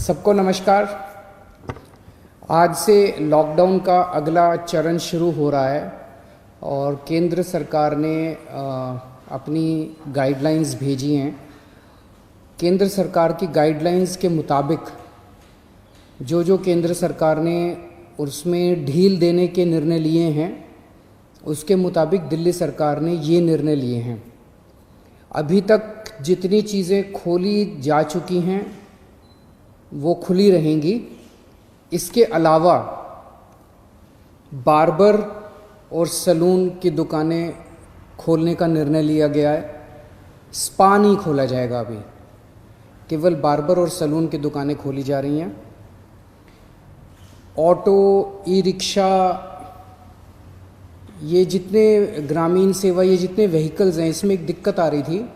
सबको नमस्कार। आज से लॉकडाउन का अगला चरण शुरू हो रहा है और केंद्र सरकार ने अपनी गाइडलाइंस भेजी हैं। केंद्र सरकार की गाइडलाइंस के मुताबिक जो केंद्र सरकार ने उसमें ढील देने के निर्णय लिए हैं, उसके मुताबिक दिल्ली सरकार ने ये निर्णय लिए हैं। अभी तक जितनी चीज़ें खोली जा चुकी हैं वो खुली रहेंगी। इसके अलावा बार्बर और सैलून की दुकानें खोलने का निर्णय लिया गया है। स्पा नहीं खोला जाएगा, अभी केवल बार्बर और सैलून की दुकानें खोली जा रही हैं। ऑटो, ई रिक्शा, ये जितने ग्रामीण सेवा, ये जितने व्हीकल्स हैं, इसमें एक दिक्कत आ रही थी।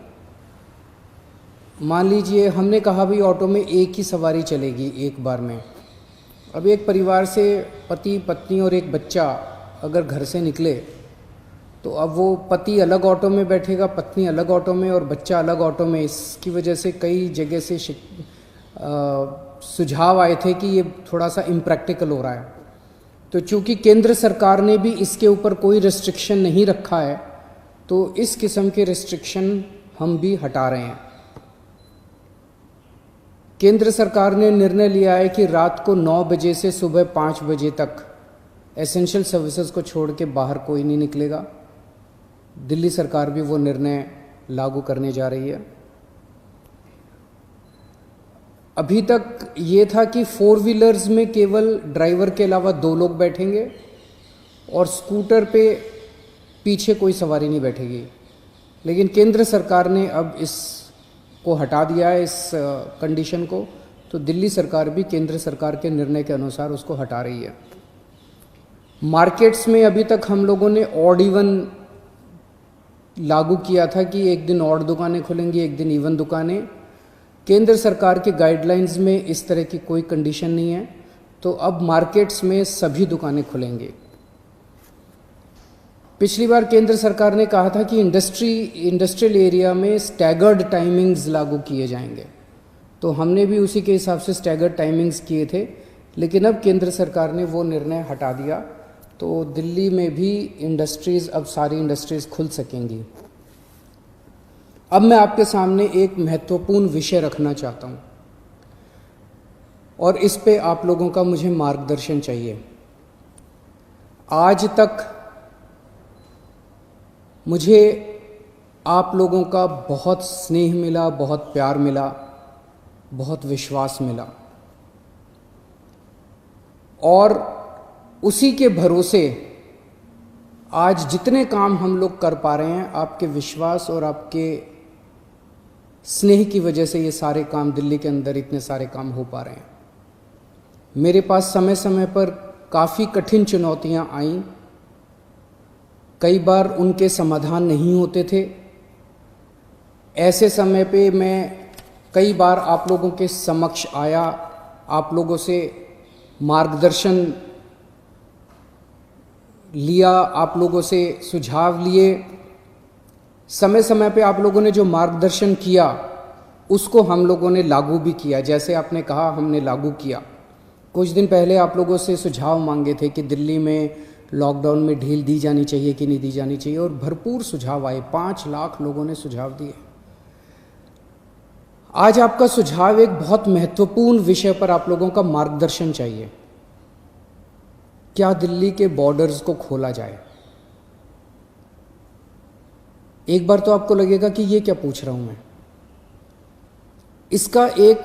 मान लीजिए हमने कहा भाई ऑटो में एक ही सवारी चलेगी एक बार में। अब एक परिवार से पति, पत्नी और एक बच्चा अगर घर से निकले तो अब वो पति अलग ऑटो में बैठेगा, पत्नी अलग ऑटो में और बच्चा अलग ऑटो में। इसकी वजह से कई जगह से सुझाव आए थे कि ये थोड़ा सा इम्प्रैक्टिकल हो रहा है। तो चूंकि केंद्र सरकार ने भी इसके ऊपर कोई रिस्ट्रिक्शन नहीं रखा है, तो इस किस्म के रिस्ट्रिक्शन हम भी हटा रहे हैं। केंद्र सरकार ने निर्णय लिया है कि रात को 9 बजे से सुबह 5 बजे तक एसेंशियल सर्विसेज को छोड़ के बाहर कोई नहीं निकलेगा। दिल्ली सरकार भी वो निर्णय लागू करने जा रही है। अभी तक ये था कि 4 व्हीलर्स में केवल ड्राइवर के अलावा 2 लोग बैठेंगे और स्कूटर पे पीछे कोई सवारी नहीं बैठेगी। लेकिन केंद्र सरकार ने अब इसको हटा दिया है, इस कंडीशन को। तो दिल्ली सरकार भी केंद्र सरकार के निर्णय के अनुसार उसको हटा रही है। मार्केट्स में अभी तक हम लोगों ने ऑड इवन लागू किया था कि एक दिन ऑड दुकानें खुलेंगी, एक दिन इवन दुकानें। केंद्र सरकार के गाइडलाइंस में इस तरह की कोई कंडीशन नहीं है, तो अब मार्केट्स में सभी दुकानें खुलेंगी। पिछली बार केंद्र सरकार ने कहा था कि इंडस्ट्रियल एरिया में स्टैगर्ड टाइमिंग्स लागू किए जाएंगे, तो हमने भी उसी के हिसाब से स्टैगर्ड टाइमिंग्स किए थे। लेकिन अब केंद्र सरकार ने वो निर्णय हटा दिया, तो दिल्ली में भी अब सारी इंडस्ट्रीज़ खुल सकेंगी। अब मैं आपके सामने एक महत्वपूर्ण विषय रखना चाहता हूँ और इस पे आप लोगों का मुझे मार्गदर्शन चाहिए। आज तक मुझे आप लोगों का बहुत स्नेह मिला, बहुत प्यार मिला, बहुत विश्वास मिला और उसी के भरोसे आज जितने काम हम लोग कर पा रहे हैं, आपके विश्वास और आपके स्नेह की वजह से ये सारे काम, दिल्ली के अंदर इतने सारे काम हो पा रहे हैं। मेरे पास समय समय पर काफ़ी कठिन चुनौतियां आईं, कई बार उनके समाधान नहीं होते थे। ऐसे समय पे मैं कई बार आप लोगों के समक्ष आया, आप लोगों से मार्गदर्शन लिया, आप लोगों से सुझाव लिए। समय समय पे आप लोगों ने जो मार्गदर्शन किया उसको हम लोगों ने लागू भी किया। जैसे आपने कहा, हमने लागू किया। कुछ दिन पहले आप लोगों से सुझाव मांगे थे कि दिल्ली में लॉकडाउन में ढील दी जानी चाहिए कि नहीं दी जानी चाहिए, और भरपूर सुझाव आए। 5 लाख लोगों ने सुझाव दिए। आज आपका सुझाव एक बहुत महत्वपूर्ण विषय पर आप लोगों का मार्गदर्शन चाहिए। क्या दिल्ली के बॉर्डर्स को खोला जाए? एक बार तो आपको लगेगा कि ये क्या पूछ रहा हूं मैं। इसका एक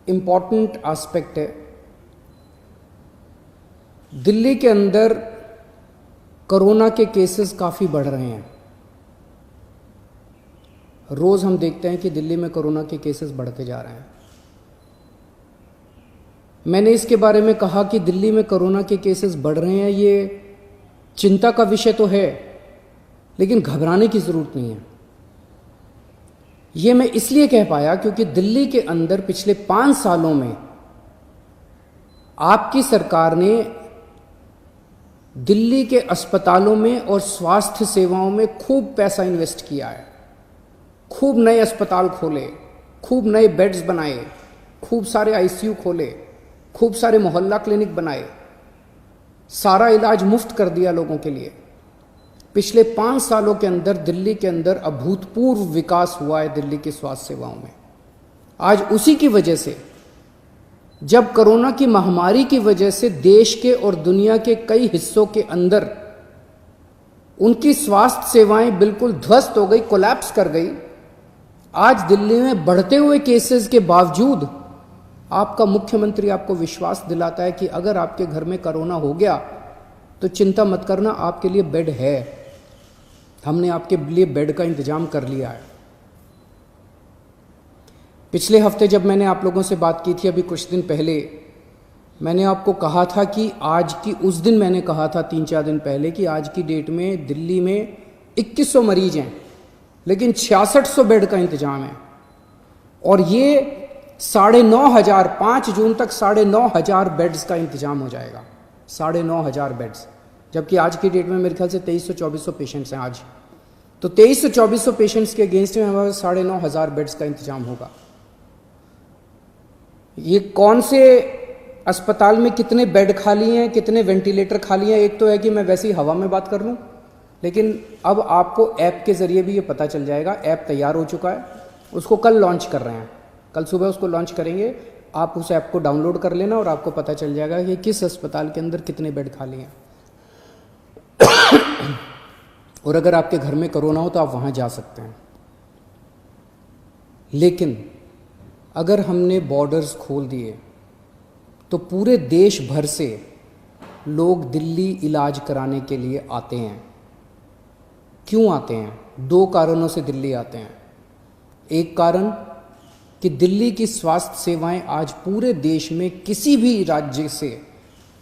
इंपॉर्टेंट एस्पेक्ट है, दिल्ली के अंदर कोरोना के केसेस काफ़ी बढ़ रहे हैं। रोज़ हम देखते हैं कि दिल्ली में कोरोना के केसेस बढ़ते जा रहे हैं। मैंने इसके बारे में कहा कि दिल्ली में कोरोना के केसेस बढ़ रहे हैं, ये चिंता का विषय तो है, लेकिन घबराने की ज़रूरत नहीं है। ये मैं इसलिए कह पाया क्योंकि दिल्ली के अंदर पिछले 5 सालों में आपकी सरकार ने दिल्ली के अस्पतालों में और स्वास्थ्य सेवाओं में खूब पैसा इन्वेस्ट किया है। खूब नए अस्पताल खोले, खूब नए बेड्स बनाए, खूब सारे आईसीयू खोले, खूब सारे मोहल्ला क्लिनिक बनाए, सारा इलाज मुफ्त कर दिया लोगों के लिए। पिछले 5 सालों के अंदर दिल्ली के अंदर अभूतपूर्व विकास हुआ है दिल्ली की स्वास्थ्य सेवाओं में। आज उसी की वजह से, जब कोरोना की महामारी की वजह से देश के और दुनिया के कई हिस्सों के अंदर उनकी स्वास्थ्य सेवाएं बिल्कुल ध्वस्त हो गई, कोलैप्स कर गई, आज दिल्ली में बढ़ते हुए केसेस के बावजूद आपका मुख्यमंत्री आपको विश्वास दिलाता है कि अगर आपके घर में कोरोना हो गया तो चिंता मत करना, आपके लिए बेड है, हमने आपके लिए बेड का इंतजाम कर लिया है। पिछले हफ्ते जब मैंने आप लोगों से बात की थी, अभी कुछ दिन पहले, मैंने आपको कहा था कि आज की, उस दिन मैंने कहा था 3-4 दिन पहले कि आज की डेट में दिल्ली में 2100 मरीज हैं, लेकिन 6600 बेड का इंतजाम है। और ये 9,500, 5 जून तक 9,500 बेड्स का इंतजाम हो जाएगा, 9,500 बेड्स। जबकि आज की डेट में मेरे ख्याल से 2300-2400 पेशेंट्स हैं आज। तो 2300-2400 पेशेंट्स के अगेंस्ट में हमारे 9,500 बेड्स का इंतजाम होगा। ये कौन से अस्पताल में कितने बेड खाली हैं, कितने वेंटिलेटर खाली हैं, एक तो है कि मैं वैसे ही हवा में बात कर लूँ, लेकिन अब आपको ऐप के ज़रिए भी ये पता चल जाएगा। ऐप तैयार हो चुका है, उसको कल लॉन्च कर रहे हैं, कल सुबह उसको लॉन्च करेंगे। आप उस ऐप को डाउनलोड कर लेना और आपको पता चल जाएगा कि किस अस्पताल के अंदर कितने बेड खाली हैं। और अगर आपके घर में कोरोना हो तो आप वहाँ जा सकते हैं। लेकिन अगर हमने बॉर्डर्स खोल दिए तो पूरे देश भर से लोग दिल्ली इलाज कराने के लिए आते हैं। क्यों आते हैं? 2 कारणों से दिल्ली आते हैं। एक कारण कि दिल्ली की स्वास्थ्य सेवाएं आज पूरे देश में किसी भी राज्य से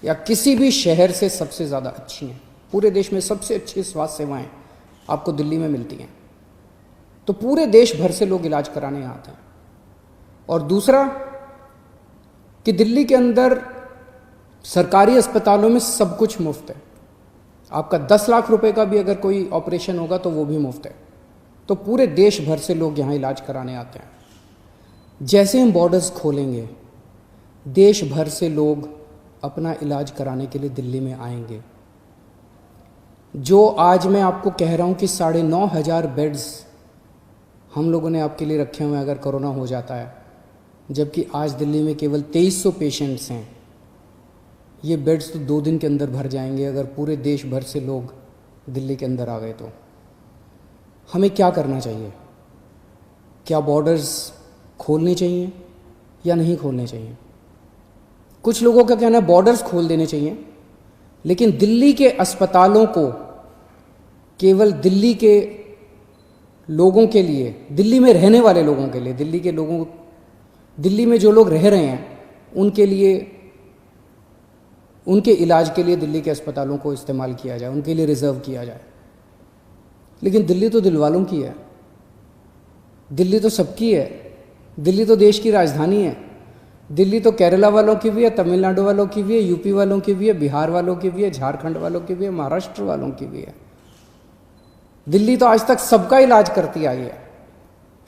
या किसी भी शहर से सबसे ज़्यादा अच्छी हैं। पूरे देश में सबसे अच्छी स्वास्थ्य सेवाएं आपको दिल्ली में मिलती हैं, तो पूरे देश भर से लोग इलाज कराने आते हैं। और दूसरा कि दिल्ली के अंदर सरकारी अस्पतालों में सब कुछ मुफ्त है। आपका 10 लाख रुपए का भी अगर कोई ऑपरेशन होगा तो वो भी मुफ्त है। तो पूरे देश भर से लोग यहाँ इलाज कराने आते हैं। जैसे हम बॉर्डर्स खोलेंगे, देश भर से लोग अपना इलाज कराने के लिए दिल्ली में आएंगे। जो आज मैं आपको कह रहा हूँ कि 9,500 बेड्स हम लोगों ने आपके लिए रखे हुए हैं अगर कोरोना हो जाता है, जबकि आज दिल्ली में केवल 2300 पेशेंट्स हैं। ये बेड्स तो 2 दिन के अंदर भर जाएंगे अगर पूरे देश भर से लोग दिल्ली के अंदर आ गए। तो हमें क्या करना चाहिए? क्या बॉर्डर्स खोलने चाहिए या नहीं खोलने चाहिए? कुछ लोगों का कहना है बॉर्डर्स खोल देने चाहिए, लेकिन दिल्ली के अस्पतालों को केवल दिल्ली के लोगों के लिए, दिल्ली में रहने वाले लोगों के लिए, दिल्ली में जो लोग रह रहे हैं उनके लिए, उनके इलाज के लिए दिल्ली के अस्पतालों को इस्तेमाल किया जाए, उनके लिए रिजर्व किया जाए। लेकिन दिल्ली तो दिल वालों की है, दिल्ली तो सबकी है, दिल्ली तो देश की राजधानी है। दिल्ली तो केरला वालों की भी है, तमिलनाडु वालों की भी है, यूपी वालों की भी है, बिहार वालों की भी है, झारखंड वालों की भी है, महाराष्ट्र वालों की भी है। दिल्ली तो आज तक सबका इलाज करती आई है,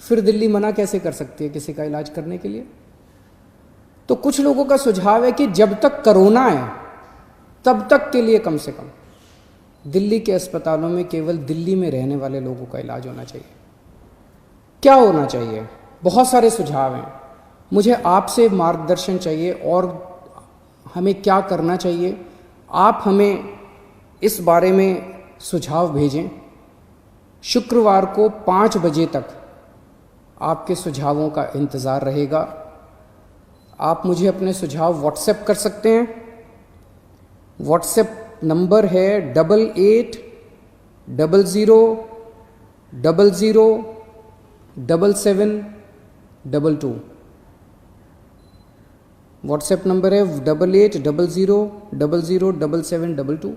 फिर दिल्ली मना कैसे कर सकती है किसी का इलाज करने के लिए? तो कुछ लोगों का सुझाव है कि जब तक कोरोना है तब तक के लिए कम से कम दिल्ली के अस्पतालों में केवल दिल्ली में रहने वाले लोगों का इलाज होना चाहिए। क्या होना चाहिए? बहुत सारे सुझाव हैं। मुझे आपसे मार्गदर्शन चाहिए और हमें क्या करना चाहिए। आप हमें इस बारे में सुझाव भेजें। शुक्रवार को 5 बजे तक आपके सुझावों का इंतज़ार रहेगा। आप मुझे अपने सुझाव व्हाट्सएप कर सकते हैं। व्हाट्सएप नंबर है 8800007722। व्हाट्सएप नंबर है 8800007722।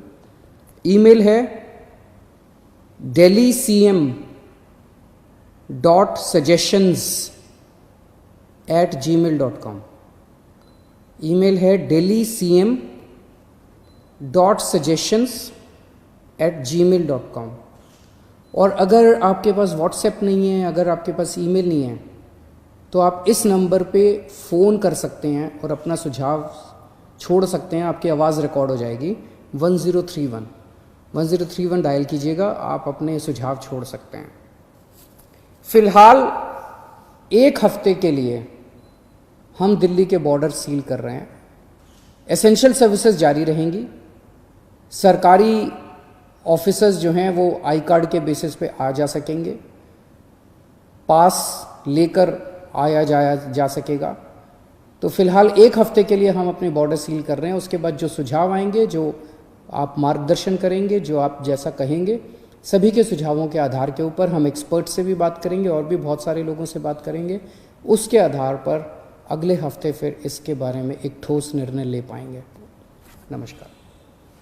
ईमेल है delhi.cm.suggestions@gmail.com। ईमेल है delhi.cm.suggestions@gmail.com। और अगर आपके पास व्हाट्सएप नहीं है, अगर आपके पास ईमेल नहीं है, तो आप इस नंबर पे फ़ोन कर सकते हैं और अपना सुझाव छोड़ सकते हैं। आपकी आवाज़ रिकॉर्ड हो जाएगी। 1031 डायल कीजिएगा, आप अपने सुझाव छोड़ सकते हैं। फ़िलहाल 1 हफ्ते के लिए हम दिल्ली के बॉर्डर सील कर रहे हैं। एसेंशियल सर्विसेज जारी रहेंगी। सरकारी ऑफिसर्स जो हैं वो आई कार्ड के बेसिस पे आ जा सकेंगे, पास लेकर आया जाया जा सकेगा। तो फिलहाल 1 हफ्ते के लिए हम अपने बॉर्डर सील कर रहे हैं। उसके बाद जो सुझाव आएंगे, जो आप मार्गदर्शन करेंगे, जो आप जैसा कहेंगे, सभी के सुझावों के आधार के ऊपर हम एक्सपर्ट से भी बात करेंगे और भी बहुत सारे लोगों से बात करेंगे। उसके आधार पर अगले हफ्ते फिर इसके बारे में एक ठोस निर्णय ले पाएंगे। नमस्कार।